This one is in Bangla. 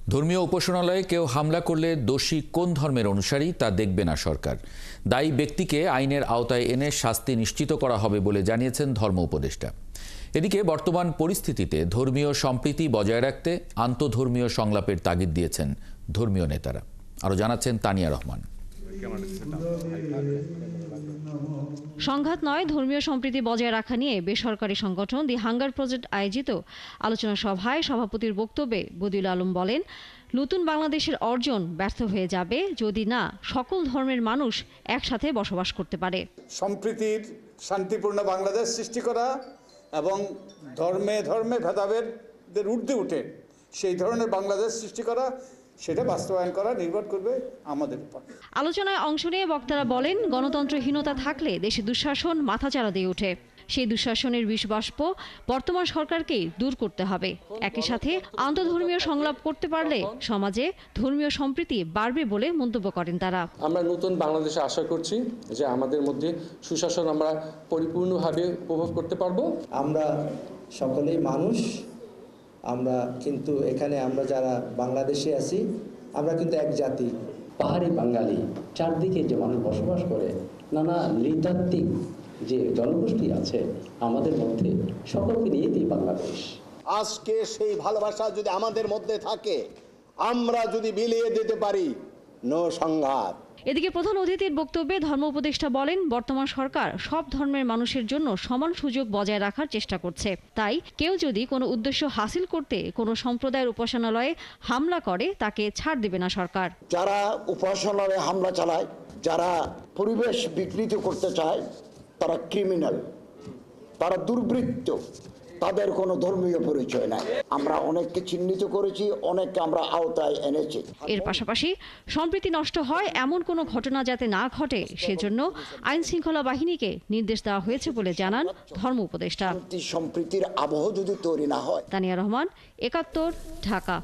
ধর্মীয় উপাসনালয়ে কেউ হামলা করলে দোষী কোন ধর্মের অনুসারী তা দেখবে না সরকার। দায়ী ব্যক্তিকে আইনের আওতায় এনে শাস্তি নিশ্চিত করা হবে বলে জানিয়েছেন ধর্ম উপদেষ্টা। এদিকে বর্তমান পরিস্থিতিতে ধর্মীয় সম্প্রীতি বজায় রাখতে আন্তঃধর্মীয় সংলাপের তাগিদ দিয়েছেন ধর্মীয় নেতারা। আরও জানাচ্ছেন তানিয়া রহমান। সংঘাত নয়, ধর্মীয় সম্প্রীতি বজায় রাখা নিয়ে বেসরকারি সংগঠন দি হাঙ্গার প্রজেক্ট আয়োজিত আলোচনা সভায় সভাপতির বক্তব্যে বদিউল আলম বলেন, নতুন বাংলাদেশের অর্জন ব্যর্থ হয়ে যাবে যদি না সকল ধর্মের মানুষ একসাথে বসবাস করতে পারে। সম্প্রীতির শান্তিপূর্ণ বাংলাদেশ সৃষ্টি করা এবং ধর্মে ধর্মে ভেদাভেদের ঊর্ধ্বে উঠে সেই ধরনের বাংলাদেশ সৃষ্টি করা, সেটা বাস্তবায়ন করা নির্ভর করবে আমাদের উপর। আলোচনায় অংশ নিয়ে বক্তারা বলেন, গণতন্ত্রহীনতা থাকলে দেশে দুঃশাসন মাথাচাড়া দিয়ে ওঠে। সেই দুঃশাসনের বিষবাষ্প বর্তমান সরকারকেই দূর করতে হবে। একই সাথে আন্তঃধর্মীয় সংলাপ করতে পারলে সমাজে ধর্মীয় সম্প্রীতি বাড়বে বলে মন্তব্য করেন তারা। আমরা নতুন বাংলাদেশে আশা করছি যে আমাদের মধ্যে সুশাসন আমরা পরিপূর্ণভাবে উপভোগ করতে পারবো। আমরা সকলেই মানুষ, আমরা কিন্তু এখানে আমরা যারা বাংলাদেশে আছি আমরা কিন্তু এক জাতি। পাহাড়ি বাঙালি চারদিকে যে মানুষ বসবাস করে, নানা নৃতাত্ত্বিক যে জনগোষ্ঠী আছে আমাদের মধ্যে, সকলকে নিয়েই বাংলাদেশ। আজকে সেই ভালোবাসা যদি আমাদের মধ্যে থাকে, আমরা যদি বিলিয়ে দিতে পারি, নো সংঘাত। এদিকে প্রধান অতিথির বক্তব্যে ধর্ম উপদেষ্টা বলেন, বর্তমান সরকার সব ধর্মের মানুষের জন্য সমান সুযোগ বজায় রাখার চেষ্টা করছে। তাই কেউ যদি কোনো উদ্দেশ্য হাসিল করতে কোনো সম্প্রদায়ের উপাসনালয়ে হামলা করে তাকে ছাড় দেবে না সরকার। যারা উপাসনালয়ে হামলা চালায়, যারা পরিবেশ বিকৃত করতে চায়, তারা ক্রিমিনাল, তারা দুর্বৃত্ত, তাদের কোনো ধর্মীয় পরিচয় নাই। আমরা অনেককে চিহ্নিত করেছি, অনেককে আমরা আওতায় এনেছি। এর পাশাপাশি সম্প্রীতি নষ্ট হয় এমন কোনো ঘটনা যাতে না ঘটে সেজন্য আইন শৃঙ্খলা বাহিনীকে নির্দেশ দেওয়া হয়েছে বলে জানান ধর্ম উপদেষ্টা। সম্প্রীতির আবহ যদি তৈরি না হয়। তানিয়া রহমান, ৭১, ঢাকা।